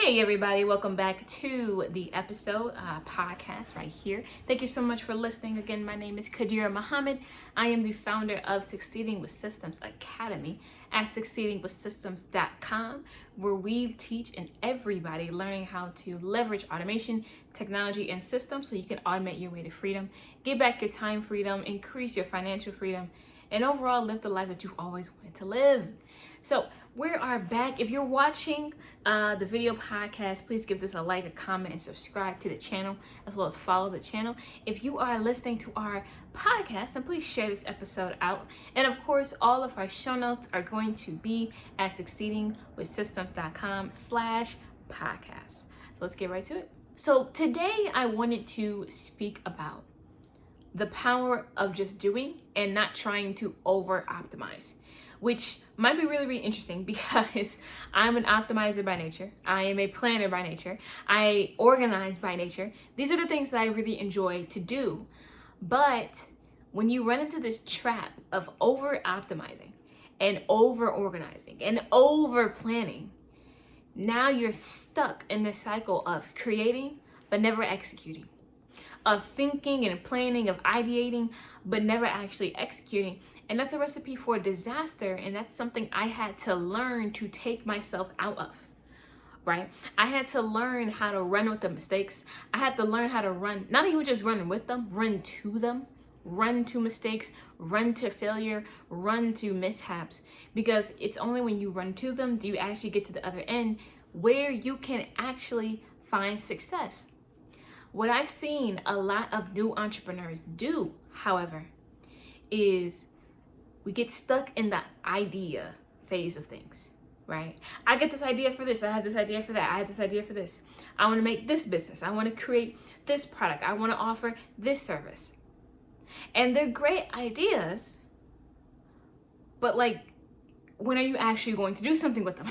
Hey everybody, welcome back to the episode podcast right here. Thank you so much for listening. Again, my name is Khadirah Muhammad. I am the founder of Succeeding with Systems Academy at succeedingwithsystems.com, where we teach and everybody learning how to leverage automation, technology, and systems so you can automate your way to freedom, get back your time freedom, increase your financial freedom, and overall live the life that you've always wanted to live. So we are back. If you're watching the video podcast, please give this a like, a comment, and subscribe to the channel, as well as follow the channel. If you are listening to our podcast, then please share this episode out. And of course, all of our show notes are going to be at succeedingwithsystems.com/podcast. So let's get right to it. So today I wanted to speak about the power of just doing and not trying to over optimize, which might be really, really interesting because I'm an optimizer by nature. I am a planner by nature. I organize by nature. These are the things that I really enjoy to do. But when you run into this trap of over optimizing and over organizing and over planning, now you're stuck in this cycle of creating but never executing, of thinking and planning, of ideating but never actually executing. And that's a recipe for disaster, and that's something I had to learn to take myself out of, right? I had to learn how to run with the mistakes. I had to learn how to run, not even just run with them, run to them, run to mistakes, run to failure, run to mishaps, because it's only when you run to them do you actually get to the other end where you can actually find success. What I've seen a lot of new entrepreneurs do, however, is we get stuck in the idea phase of things, right? I get this idea for this. I had this idea for that. I had this idea for this. I want to make this business. I want to create this product. I want to offer this service. And they're great ideas, but like, when are you actually going to do something with them?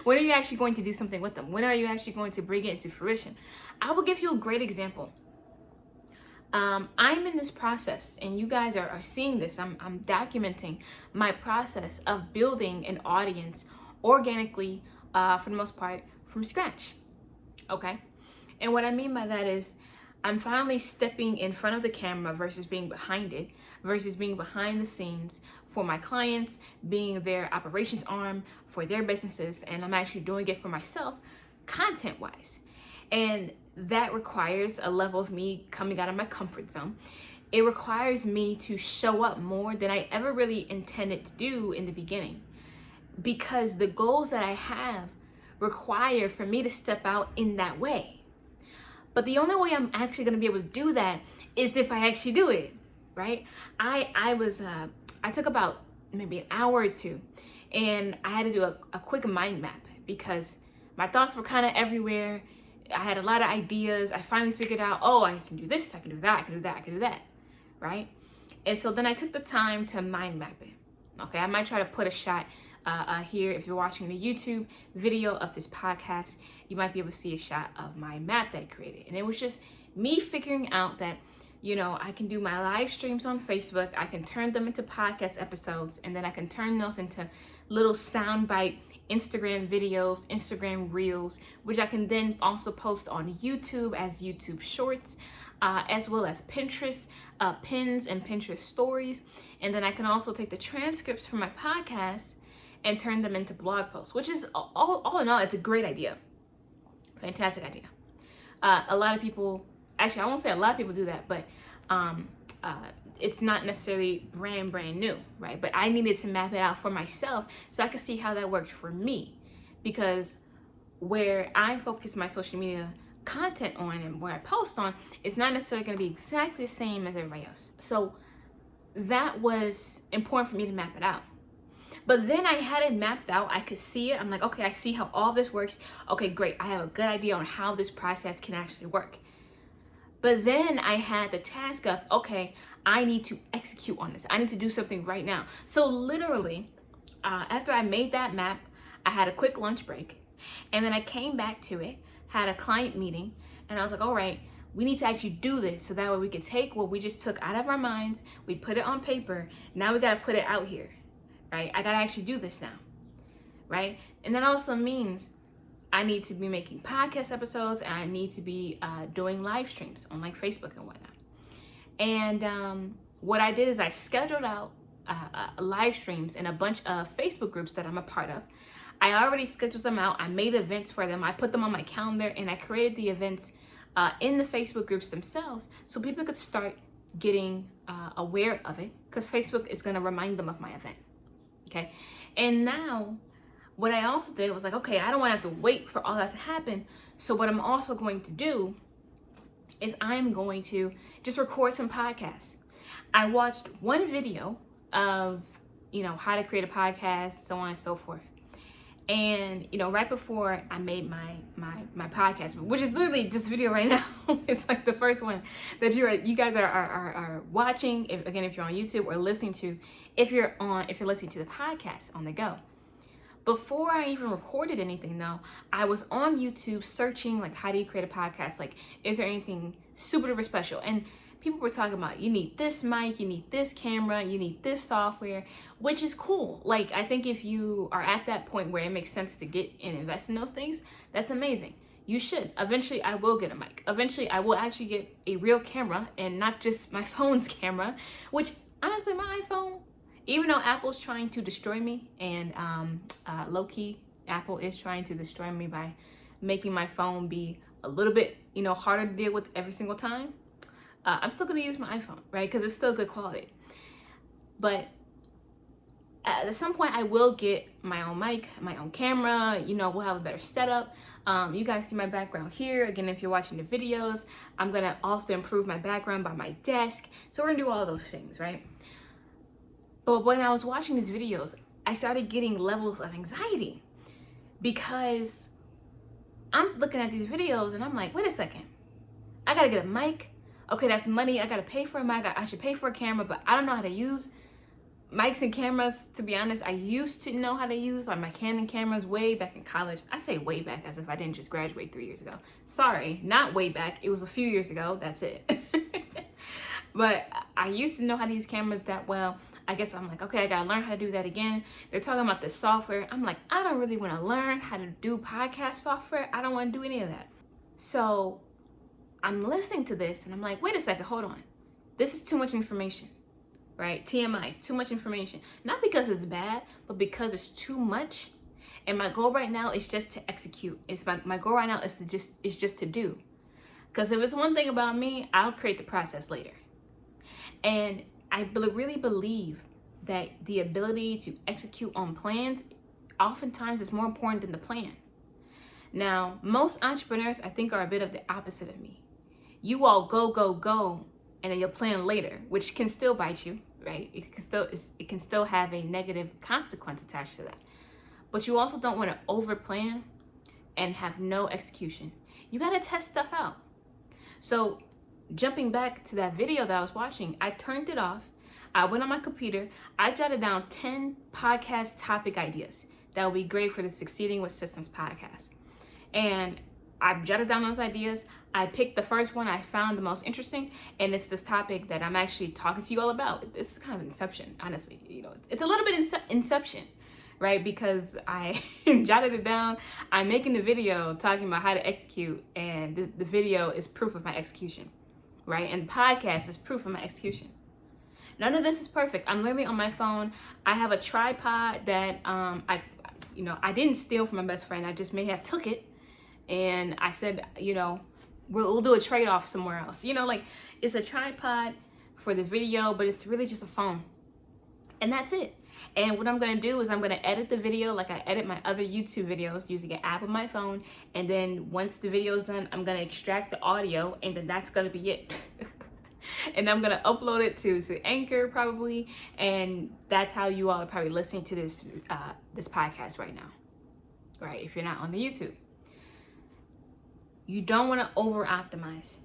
When are you actually going to do something with them? When are you actually going to bring it into fruition? I will give you a great example. I'm in this process, and you guys are seeing this. I'm documenting my process of building an audience organically, for the most part, from scratch. Okay? And what I mean by that is I'm finally stepping in front of the camera versus being behind it, versus being behind the scenes for my clients, being their operations arm for their businesses, and I'm actually doing it for myself, content-wise. And that requires a level of me coming out of my comfort zone. It requires me to show up more than I ever really intended to do in the beginning, because the goals that I have require for me to step out in that way. But the only way I'm actually going to be able to do that is if I actually do it, right? I took about maybe an hour or two, and I had to do a quick mind map because my thoughts were kind of everywhere. I had a lot of ideas. I finally figured out, oh, I can do this, I can do that, I can do that, I can do that, right? And so then I took the time to mind map it. Okay, I might try to put a shot here. If you're watching the YouTube video of this podcast, you might be able to see a shot of my map that I created. And it was just me figuring out that, you know, I can do my live streams on Facebook. I can turn them into podcast episodes, and then I can turn those into little soundbite Instagram videos, Instagram reels, which I can then also post on YouTube as YouTube shorts, as well as Pinterest pins and Pinterest stories. And then I can also take the transcripts from my podcast and turn them into blog posts, which is all in all, it's a great idea. Fantastic idea. A lot of people, actually, I won't say a lot of people do that, but it's not necessarily brand new, right? But I needed to map it out for myself so I could see how that worked for me, because where I focus my social media content on and where I post on is not necessarily going to be exactly the same as everybody else. So that was important for me to map it out. But then I had it mapped out. I could see it. I'm like, okay, I see how all this works. Okay, great. I have a good idea on how this process can actually work. But then I had the task of, okay, I need to execute on this. I need to do something right now. So literally, after I made that map, I had a quick lunch break. And then I came back to it, had a client meeting, and I was like, all right, we need to actually do this so that way we can take what we just took out of our minds, we put it on paper, now we got to put it out here, right? I got to actually do this now, right? And that also means I need to be making podcast episodes, and I need to be doing live streams on like Facebook and whatnot. And what I did is I scheduled out live streams in a bunch of Facebook groups that I'm a part of. I already scheduled them out. I made events for them. I put them on my calendar, and I created the events in the Facebook groups themselves so people could start getting aware of it, because Facebook is going to remind them of my event. Okay. And now what I also did was like, okay, I don't want to have to wait for all that to happen. So what I'm also going to do is I'm going to just record some podcasts. I watched one video of, how to create a podcast, so on and so forth. And, right before I made my podcast, which is literally this video right now, it's like the first one that you guys are watching, if you're on YouTube, or listening to, if you're listening to the podcast on the go. Before I even recorded anything though, I was on YouTube searching, like, how do you create a podcast? Like, is there anything super duper special? And people were talking about, you need this mic, you need this camera, you need this software, which is cool. Like, I think if you are at that point where it makes sense to get and invest in those things, that's amazing. You should. Eventually, I will get a mic. Eventually, I will actually get a real camera and not just my phone's camera, which honestly, my iPhone, even though Apple's trying to destroy me, and low-key, Apple is trying to destroy me by making my phone be a little bit, harder to deal with every single time, I'm still going to use my iPhone, right? Because it's still good quality. But at some point, I will get my own mic, my own camera. We'll have a better setup. You guys see my background here. Again, if you're watching the videos, I'm going to also improve my background by my desk. So we're going to do all those things, right? But when I was watching these videos, I started getting levels of anxiety, because I'm looking at these videos and I'm like, wait a second. I got to get a mic. Okay, that's money. I got to pay for a mic. I should pay for a camera, but I don't know how to use mics and cameras. To be honest, I used to know how to use like my Canon cameras way back in college. I say way back as if I didn't just graduate 3 years ago. Sorry, not way back. It was a few years ago. That's it. But I used to know how to use cameras that well. I guess I'm like, okay, I gotta learn how to do that again. They're talking about this software. I'm like, I don't really want to learn how to do podcast software. I don't want to do any of that. So I'm listening to this and I'm like, wait a second, hold on. This is too much information, right? TMI, too much information. Not because it's bad, but because it's too much. And my goal right now is just to execute. My goal right now is just to do. Because if it's one thing about me, I'll create the process later. And I really believe that the ability to execute on plans oftentimes is more important than the plan. Now, most entrepreneurs, I think, are a bit of the opposite of me. You all go, and then you'll plan later, which can still bite you, right? It can still have a negative consequence attached to that. But you also don't want to over plan and have no execution. You got to test stuff out. So jumping back to that video that I was watching, I turned it off. I went on my computer. I jotted down 10 podcast topic ideas that would be great for the Succeeding with Systems podcast. And I jotted down those ideas. I picked the first one I found the most interesting, and it's this topic that I'm actually talking to you all about. This is kind of Inception, honestly. It's a little bit Inception, right? Because I jotted it down. I'm making the video talking about how to execute, and the video is proof of my execution, right? And the podcast is proof of my execution. None of this is perfect. I'm literally on my phone. I have a tripod that I didn't steal from my best friend. I just may have took it, and I said, we'll do a trade-off somewhere else. It's a tripod for the video, but it's really just a phone. And that's it. And what I'm going to do is I'm going to edit the video like I edit my other YouTube videos using an app on my phone. And then once the video's done, I'm going to extract the audio, and then that's going to be it. And I'm going to upload it to Anchor probably. And that's how you all are probably listening to this podcast right now, right? If you're not on the YouTube. You don't want to over-optimize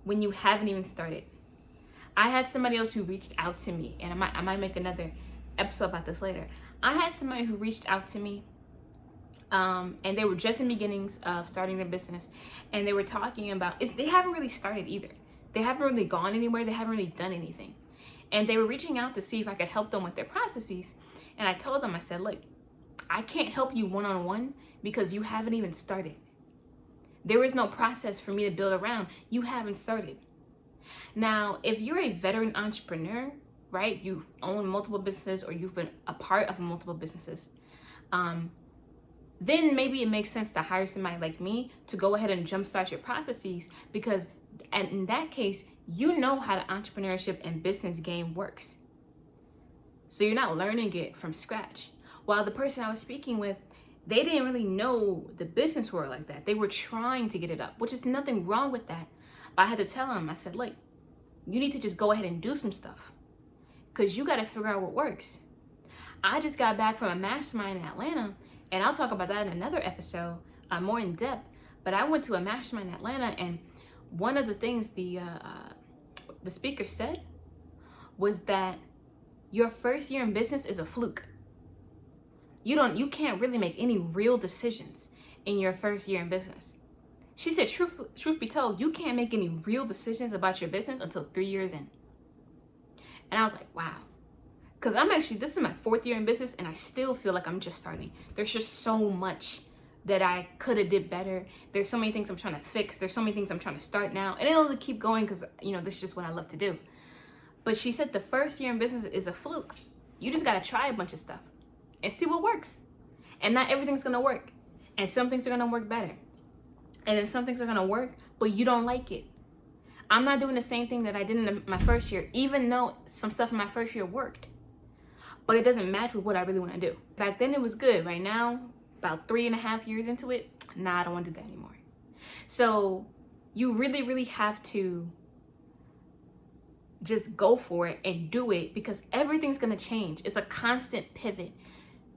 when you haven't even started. I had somebody else who reached out to me, and I might make another episode about this later. I had somebody who reached out to me, and they were just in beginnings of starting their business, and they were talking about, they haven't really started either. They haven't really gone anywhere. They haven't really done anything. And they were reaching out to see if I could help them with their processes. And I told them, I said, look, I can't help you one-on-one because you haven't even started. There is no process for me to build around. You haven't started. Now, if you're a veteran entrepreneur, right, you've owned multiple businesses or you've been a part of multiple businesses, then maybe it makes sense to hire somebody like me to go ahead and jumpstart your processes, because in that case, you know how the entrepreneurship and business game works. So you're not learning it from scratch. While the person I was speaking with, they didn't really know the business world like that. They were trying to get it up, which is nothing wrong with that. But I had to tell them, I said, look, you need to just go ahead and do some stuff, because you got to figure out what works. I just got back from a mastermind in Atlanta, and I'll talk about that in another episode, more in depth. But I went to a mastermind in Atlanta, and one of the things the speaker said was that your first year in business is a fluke. You can't really make any real decisions in your first year in business. She said, truth be told, you can't make any real decisions about your business until 3 years in. And I was like, wow. Because this is my 4th year in business, and I still feel like I'm just starting. There's just so much that I could have did better. There's so many things I'm trying to fix. There's so many things I'm trying to start now. And it'll keep going because, this is just what I love to do. But she said the first year in business is a fluke. You just got to try a bunch of stuff and see what works. And not everything's going to work. And some things are going to work better. And then some things are going to work, but you don't like it. I'm not doing the same thing that I did in my first year, even though some stuff in my first year worked. But it doesn't match with what I really want to do. Back then it was good. Right now, about 3.5 years into it, I don't want to do that anymore. So you really, really have to just go for it and do it, because everything's going to change. It's a constant pivot.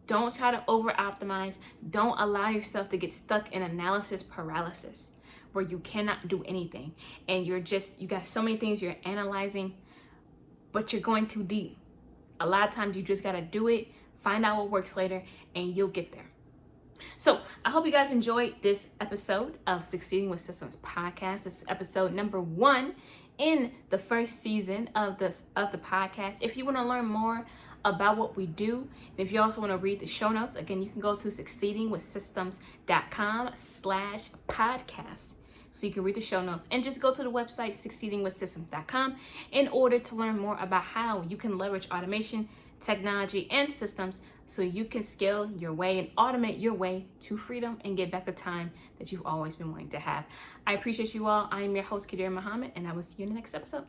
Don't try to over optimize. Don't allow yourself to get stuck in analysis paralysis where you cannot do anything. And you got so many things you're analyzing, but you're going too deep. A lot of times you just got to do it, find out what works later, and you'll get there. So I hope you guys enjoyed this episode of Succeeding with Systems podcast. This is episode number 1 in the first season of the podcast. If you want to learn more about what we do, and if you also want to read the show notes, again, you can go to succeedingwithsystems.com/podcast. So you can read the show notes, and just go to the website succeedingwithsystems.com in order to learn more about how you can leverage automation, technology, and systems so you can scale your way and automate your way to freedom and get back the time that you've always been wanting to have. I appreciate you all. I am your host, Khadirah Muhammad, and I will see you in the next episode.